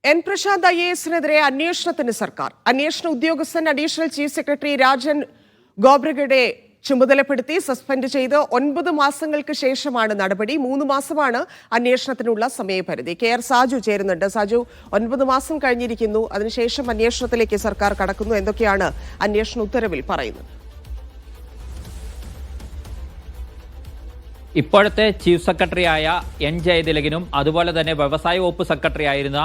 N Prashant IAS-നെതിരെ അന്വേഷണത്തിന് സർക്കാർ. അന്വേഷണ ഉദ്യോഗസ്ഥൻ additional chief secretary Rajan Khobragade ചുമതലപ്പെടുത്തി സസ്പെൻഡ് ചെയ്ത് 9 മാസങ്ങൾക്ക് ശേഷമാണ് നടപടി. 3 മാസമാണ് അന്വേഷണത്തിനുള്ള സമയപരിധി. KR സാജു ചേരുന്നുണ്ട്. സാജു, 9 മാസം കഴിഞ്ഞിരിക്കുന്നു, അതിനുശേഷം അന്വേഷണത്തിലേക്ക് സർക്കാർ കടക്കുന്നു. എന്തൊക്കെയാണ് അന്വേഷണ ഉത്തരവിൽ പറയുന്നത്? ഇപ്പോഴത്തെ ചീഫ് സെക്രട്ടറിയായ N ജയതിലകനും അതുപോലെ തന്നെ വ്യവസായ വകുപ്പ് സെക്രട്ടറി ആയിരുന്ന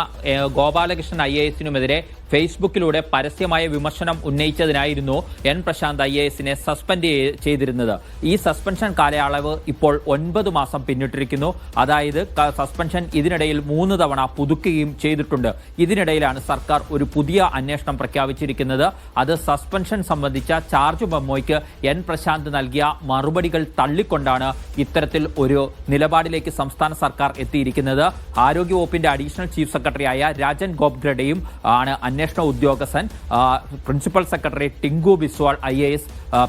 ഗോപാലകൃഷ്ണൻ IAS-നുമെതിരെ ഫേസ്ബുക്കിലൂടെ പരസ്യമായ വിമർശനം ഉന്നയിച്ചതിനായിരുന്നു N പ്രശാന്ത് IAS-നെ സസ്പെൻഡ് ചെയ്തിരുന്നത്. ഈ സസ്പെൻഷൻ കാലയളവ് ഇപ്പോൾ 9 മാസം പിന്നിട്ടിരിക്കുന്നു. അതായത് സസ്പെൻഷൻ ഇതിനിടയിൽ 3 തവണ പുതുക്കുകയും ചെയ്തിട്ടുണ്ട്. ഇതിനിടയിലാണ് സർക്കാർ ഒരു പുതിയ അന്വേഷണം പ്രഖ്യാപിച്ചിരിക്കുന്നത്. അത് സസ്പെൻഷൻ സംബന്ധിച്ച ചാർജ് മെമ്മോയ്ക്ക് N പ്രശാന്ത് നൽകിയ മറുപടികൾ തള്ളിക്കൊണ്ടാണ് ഇത്തരത്തിൽ ഒരു നിലപാടിലേക്ക് സംസ്ഥാന സർക്കാർ എത്തിയിരിക്കുന്നത്. ആരോഗ്യവകുപ്പിന്റെ അഡീഷണൽ ചീഫ് സെക്രട്ടറിയായ രാജൻ ഗോബ്രഗഡെയും ആണ് അന്വേഷണ ഉദ്യോഗസ്ഥൻ. Principal secretary Tinku Biswal IAS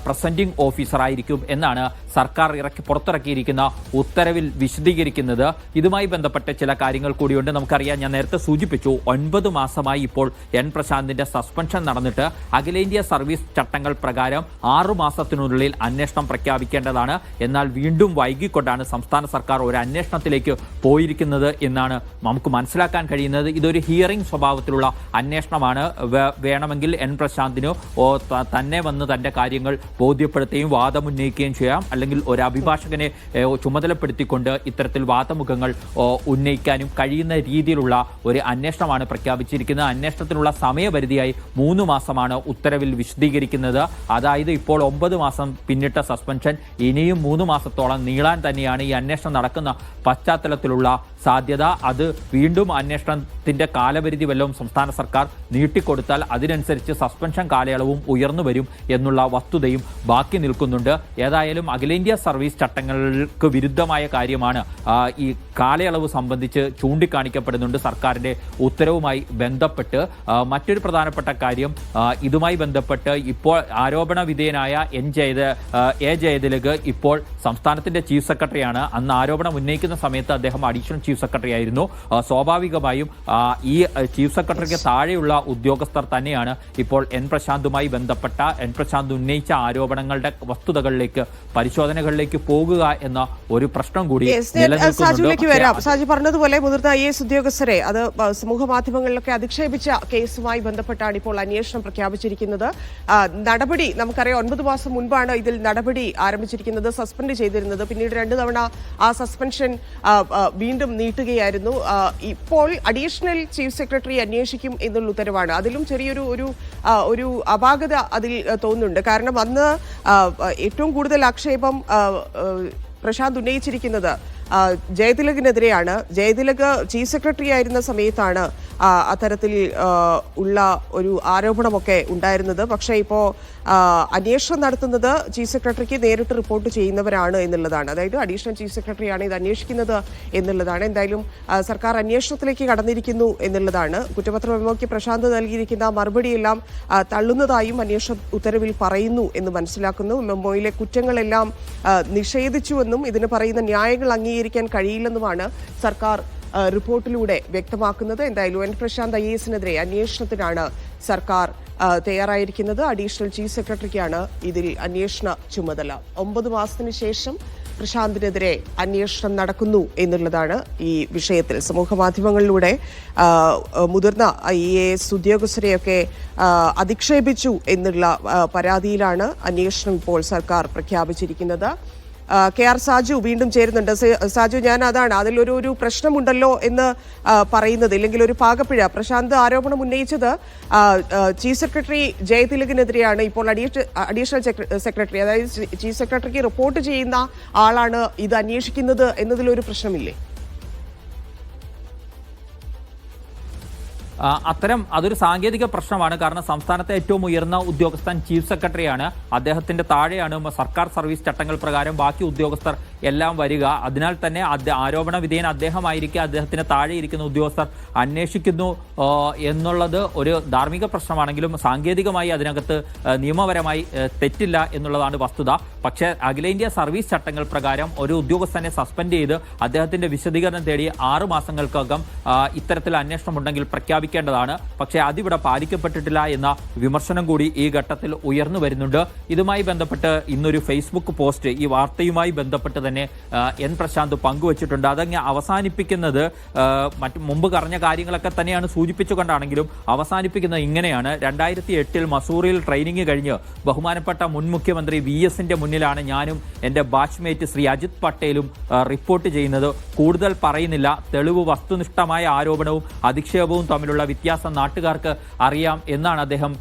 presenting officer ആയിരിക്കും എന്നാണ് സർക്കാർ പുറത്തിറക്കിയിരിക്കുന്ന ഉത്തരവിൽ വിശദീകരിക്കുന്നത്. ഇതുമായി ബന്ധപ്പെട്ട ചില കാര്യങ്ങൾ കൂടിയുണ്ട്. നമുക്കറിയാം, ഞാൻ നേരത്തെ സൂചിപ്പിച്ചു, 9 മാസമായി ഇപ്പോൾ N പ്രശാന്തിന്റെ സസ്പെൻഷൻ നടന്നിട്ട് അഖിലേന്ത്യാ സർവീസ് ചട്ടങ്ങൾ പ്രകാരം 6 മാസത്തിനുള്ളിൽ അന്വേഷണം പ്രഖ്യാപിക്കേണ്ടതാണ്. എന്നാൽ വീണ്ടും വൈകിക്കൊണ്ടാണ് സംസ്ഥാന സർക്കാർ ഒരു അന്വേഷണത്തിലേക്ക് പോയിരിക്കുന്നത് എന്നാണ് നമുക്ക് മനസ്സിലാക്കാൻ കഴിയുന്നത്. ഇതൊരു ഹിയറിംഗ് സ്വഭാവത്തിലുള്ള അന്വേഷണമാണ്. വേണമെങ്കിൽ N പ്രശാന്തിന് തന്നെ വന്ന് തന്റെ കാര്യങ്ങൾ ബോധ്യപ്പെടുത്തുകയും വാദമുന്നയിക്കുകയും ചെയ്യാം. അല്ലെങ്കിൽ ഒരു അഭിഭാഷകനെ ചുമതലപ്പെടുത്തിക്കൊണ്ട് ഇത്തരത്തിൽ വാദമുഖങ്ങൾ ഉന്നയിക്കാനും കഴിയുന്ന രീതിയിലുള്ള ഒരു അന്വേഷണമാണ് പ്രഖ്യാപിച്ചിരിക്കുന്നത്. അന്വേഷണത്തിനുള്ള സമയപരിധിയായി 3 മാസമാണ് ഉത്തരവിൽ വിശദീകരിക്കുന്നത്. അതായത് ഇപ്പോൾ 9 മാസം പിന്നിട്ട സസ്പെൻഷൻ ഇനിയും 3 മാസത്തോളം നീളാൻ തന്നെയാണ് ഈ അന്വേഷണം നടക്കുന്ന പശ്ചാത്തലത്തിലുള്ള സാധ്യത. അത് വീണ്ടും അന്വേഷണത്തിന്റെ കാലപരിധി വല്ലതും സംസ്ഥാന സർക്കാർ നീട്ടിക്കൊടുത്താൽ അതിനനുസരിച്ച് സസ്പെൻഷൻ കാലയളവും ഉയർന്നു വരും എന്നുള്ള വസ്തുതയും ബാക്കി നിൽക്കുന്നുണ്ട്. ഏതായാലും അഖിലേന്ത്യാ സർവീസ് ചട്ടങ്ങൾക്ക് വിരുദ്ധമായ കാര്യമാണ് ഈ കാലയളവ് സംബന്ധിച്ച് ചൂണ്ടിക്കാണിക്കപ്പെടുന്നുണ്ട് സർക്കാരിന്റെ ഉത്തരവുമായി ബന്ധപ്പെട്ട്. മറ്റൊരു പ്രധാനപ്പെട്ട കാര്യം, ഇതുമായി ബന്ധപ്പെട്ട് ഇപ്പോൾ ആരോപണ വിധേയനായ A ജയതിലക് ഇപ്പോൾ സംസ്ഥാനത്തിന്റെ ചീഫ് സെക്രട്ടറിയാണ്. അന്ന് ആരോപണം ഉന്നയിക്കുന്ന സമയത്ത് അദ്ദേഹം അഡീഷണൽ ചീഫ് സെക്രട്ടറി ആയിരുന്നു. സ്വാഭാവികമായും ഈ ചീഫ് സെക്രട്ടറിക്ക് താഴെയുള്ള ഉദ്യോഗസ്ഥർ തന്നെയാണ് ഇപ്പോൾ N പ്രശാന്തുമായി ബന്ധപ്പെട്ട N പ്രശാന്ത് ഉന്നയിച്ച ആരോപണങ്ങളുടെ വസ്തുതകളിലേക്ക് പരിശോധനകളിലേക്ക് പോകുക എന്ന ഒരു പ്രശ്നം കൂടി നിലനിൽക്കുന്നുണ്ട്. സാജു പറഞ്ഞതുപോലെ മുതിർന്ന IAS ഉദ്യോഗസ്ഥരെ അത് സമൂഹ മാധ്യമങ്ങളിലൊക്കെ അധിക്ഷേപിച്ച കേസുമായി ബന്ധപ്പെട്ടാണ് ഇപ്പോൾ അന്വേഷണം പ്രഖ്യാപിച്ചിരിക്കുന്നത്. നടപടി നമുക്കറിയാം, 9 മാസം മുൻപാണ് ഇതിൽ നടപടി ആരംഭിച്ചിരിക്കുന്നത്, സസ്പെൻഡ് ചെയ്തിരുന്നത്. പിന്നീട് 2 തവണ ആ സസ്പെൻഷൻ വീണ്ടും നീട്ടുകയായിരുന്നു. ഇപ്പോൾ അഡീഷണൽ ചീഫ് സെക്രട്ടറി അന്വേഷിക്കും എന്നുള്ള ഉത്തരവാണ്. അതിലും ചെറിയൊരു ഒരു അപാകത അതിൽ തോന്നുന്നുണ്ട്. കാരണം അന്ന് ഏറ്റവും കൂടുതൽ ആക്ഷേപം പ്രശാന്ത് ഉന്നയിച്ചിരിക്കുന്നത് ജയതിലകിനെതിരെയാണ്. ജയതിലക് ചീഫ് സെക്രട്ടറി ആയിരുന്ന സമയത്താണ് അത്തരത്തിൽ ഉള്ള ഒരു ആരോപണമൊക്കെ ഉണ്ടായിരുന്നത്. പക്ഷേ ഇപ്പോൾ അന്വേഷണം നടത്തുന്നത് ചീഫ് സെക്രട്ടറിക്ക് നേരിട്ട് റിപ്പോർട്ട് ചെയ്യുന്നവരാണ് എന്നുള്ളതാണ്. അതായത് അഡീഷണൽ ചീഫ് സെക്രട്ടറിയാണ് ഇത് അന്വേഷിക്കുന്നത് എന്നുള്ളതാണ്. എന്തായാലും സർക്കാർ അന്വേഷണത്തിലേക്ക് കടന്നിരിക്കുന്നു എന്നുള്ളതാണ്. കുറ്റപത്ര മെമ്മോയ്ക്ക് പ്രശാന്ത് നൽകിയിരിക്കുന്ന മറുപടിയെല്ലാം തള്ളുന്നതായും അന്വേഷണ ഉത്തരവിൽ പറയുന്നു എന്ന് മനസ്സിലാക്കുന്നു. മെമ്മോയിലെ കുറ്റങ്ങളെല്ലാം നിഷേധിച്ചുവെന്നും ഇതിന് പറയുന്ന ന്യായങ്ങൾ അംഗീകരിക്കാൻ കഴിയില്ലെന്നുമാണ് സർക്കാർ റിപ്പോർട്ടിലൂടെ വ്യക്തമാക്കുന്നത്. എന്തായാലും N പ്രശാന്ത് IAS-നെതിരെ അന്വേഷണത്തിനാണ് സർക്കാർ തയ്യാറായിരിക്കുന്നത്. അഡീഷണൽ ചീഫ് സെക്രട്ടറിക്കാണ് ഇതിൽ അന്വേഷണ ചുമതല. 9 മാസത്തിന് ശേഷം പ്രശാന്തിനെതിരെ അന്വേഷണം നടക്കുന്നു എന്നുള്ളതാണ് ഈ വിഷയത്തിൽ. സമൂഹ മാധ്യമങ്ങളിലൂടെ മുതിർന്ന IAS ഉദ്യോഗസ്ഥരെയൊക്കെ അധിക്ഷേപിച്ചു എന്നുള്ള പരാതിയിലാണ് അന്വേഷണം ഇപ്പോൾ സർക്കാർ പ്രഖ്യാപിച്ചിരിക്കുന്നത്. KR സാജു വീണ്ടും ചേരുന്നുണ്ട്. സാജു, ഞാൻ അതാണ് അതിലൊരു പ്രശ്നമുണ്ടല്ലോ എന്ന് പറയുന്നത്, ഇല്ലെങ്കിൽ ഒരു പാകപ്പിഴ. പ്രശാന്ത് ആരോപണം ഉന്നയിച്ചത് ചീഫ് സെക്രട്ടറി ജയതിലകിനെതിരെയാണ്. ഇപ്പോൾ അഡീഷണൽ സെക്രട്ടറി, അതായത് ചീഫ് സെക്രട്ടറിക്ക് റിപ്പോർട്ട് ചെയ്യുന്ന ആളാണ് ഇത് അന്വേഷിക്കുന്നത് എന്നതിലൊരു പ്രശ്നമില്ലേ? അതൊരു സാങ്കേതിക പ്രശ്നമാണ്. കാരണം സംസ്ഥാനത്തെ ഏറ്റവും ഉയർന്ന ഉദ്യോഗസ്ഥൻ ചീഫ് സെക്രട്ടറിയാണ്. അദ്ദേഹത്തിന്റെ താഴെയാണ് സർക്കാർ സർവീസ് ചട്ടങ്ങൾ പ്രകാരം ബാക്കി ഉദ്യോഗസ്ഥർ എല്ലാം വരിക. അതിനാൽ തന്നെ ആരോപണ വിധേയൻ അദ്ദേഹമായിരിക്കും. അദ്ദേഹത്തിന് താഴെ ഇരിക്കുന്ന ഉദ്യോഗസ്ഥർ അന്വേഷിക്കുന്നു എന്നുള്ളത് ഒരു ധാർമ്മിക പ്രശ്നമാണെങ്കിലും സാങ്കേതികമായി അതിനകത്ത് നിയമപരമായി തെറ്റില്ല എന്നുള്ളതാണ് വസ്തുത. പക്ഷേ അഖിലേന്ത്യാ സർവീസ് ചട്ടങ്ങൾ പ്രകാരം ഒരു ഉദ്യോഗസ്ഥനെ സസ്പെൻഡ് ചെയ്ത് അദ്ദേഹത്തിന്റെ വിശദീകരണം തേടി 6 മാസങ്ങൾക്കകം ഇത്തരത്തിൽ അന്വേഷണം ഉണ്ടെങ്കിൽ പ്രഖ്യാപിക്കേണ്ടതാണ്. പക്ഷേ അതിവിടെ പാലിക്കപ്പെട്ടിട്ടില്ല എന്ന വിമർശനം കൂടി ഈ ഘട്ടത്തിൽ ഉയർന്നു വരുന്നുണ്ട്. ഇതുമായി ബന്ധപ്പെട്ട് ഇന്നൊരു ഫേസ്ബുക്ക് പോസ്റ്റ് ഈ വാർത്തയുമായി ബന്ധപ്പെട്ട് തന്നെ എൻ പ്രശാന്ത് പങ്കുവച്ചിട്ടുണ്ട്. അതങ്ങ് അവസാനിപ്പിക്കുന്നത് മുമ്പ് പറഞ്ഞ കാര്യങ്ങളൊക്കെ തന്നെയാണ് സൂചിപ്പിച്ചുകൊണ്ടാണെങ്കിലും അവസാനിപ്പിക്കുന്നത് ഇങ്ങനെയാണ്. 2008 മസൂറിയിൽ ട്രെയിനിങ് കഴിഞ്ഞ് ബഹുമാനപ്പെട്ട മുൻ മുഖ്യമന്ത്രി VSന്റെ മുന്നിലാണ് ഞാനും എൻ്റെ ബാച്ച്മേറ്റ് ശ്രീ അജിത് പട്ടേലും റിപ്പോർട്ട് ചെയ്യുന്നത്. കൂടുതൽ പറയുന്നില്ല. തെളിവ് വസ്തുനിഷ്ഠമായ ആരോപണവും അധിക്ഷേപവും തമ്മിലുള്ള വ്യത്യാസം നാട്ടുകാർക്ക് അറിയാം എന്നാണ് അദ്ദേഹം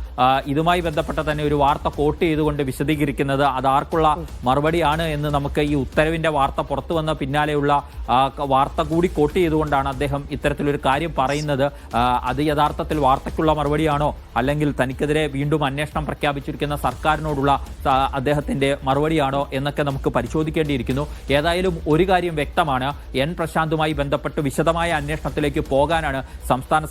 ഇതുമായി ബന്ധപ്പെട്ട തന്നെ ഒരു വാർത്ത കോട്ട് ചെയ്തുകൊണ്ട് വിശദീകരിക്കുന്നത്. അതാർക്കുള്ള മറുപടിയാണ് എന്ന് നമുക്ക് ഈ ഉത്തരവിന്റെ വാർത്ത പുറത്തു വന്ന പിന്നാലെയുള്ള വാർത്ത കൂടി കോട്ട് ചെയ്തുകൊണ്ടാണ് അദ്ദേഹം ഇത്തരത്തിലൊരു കാര്യം പറയുന്നത്. അത് യഥാർത്ഥത്തിൽ വാർത്തയ്ക്കുള്ള മറുപടിയാണോ അല്ലെങ്കിൽ തനിക്കെതിരെ വീണ്ടും അന്വേഷണം പ്രഖ്യാപിച്ചിരിക്കുന്ന സർക്കാരിനോടുള്ള അദ്ദേഹത്തിന്റെ മറുപടിയാണോ എന്നൊക്കെ നമുക്ക് പരിശോധിക്കേണ്ടിയിരിക്കുന്നു. ഏതായാലും ഒരു കാര്യം വ്യക്തമാണ്, എൻ പ്രശാന്തുമായി ബന്ധപ്പെട്ട് വിശദമായ അന്വേഷണത്തിലേക്ക് പോകാനാണ് സംസ്ഥാന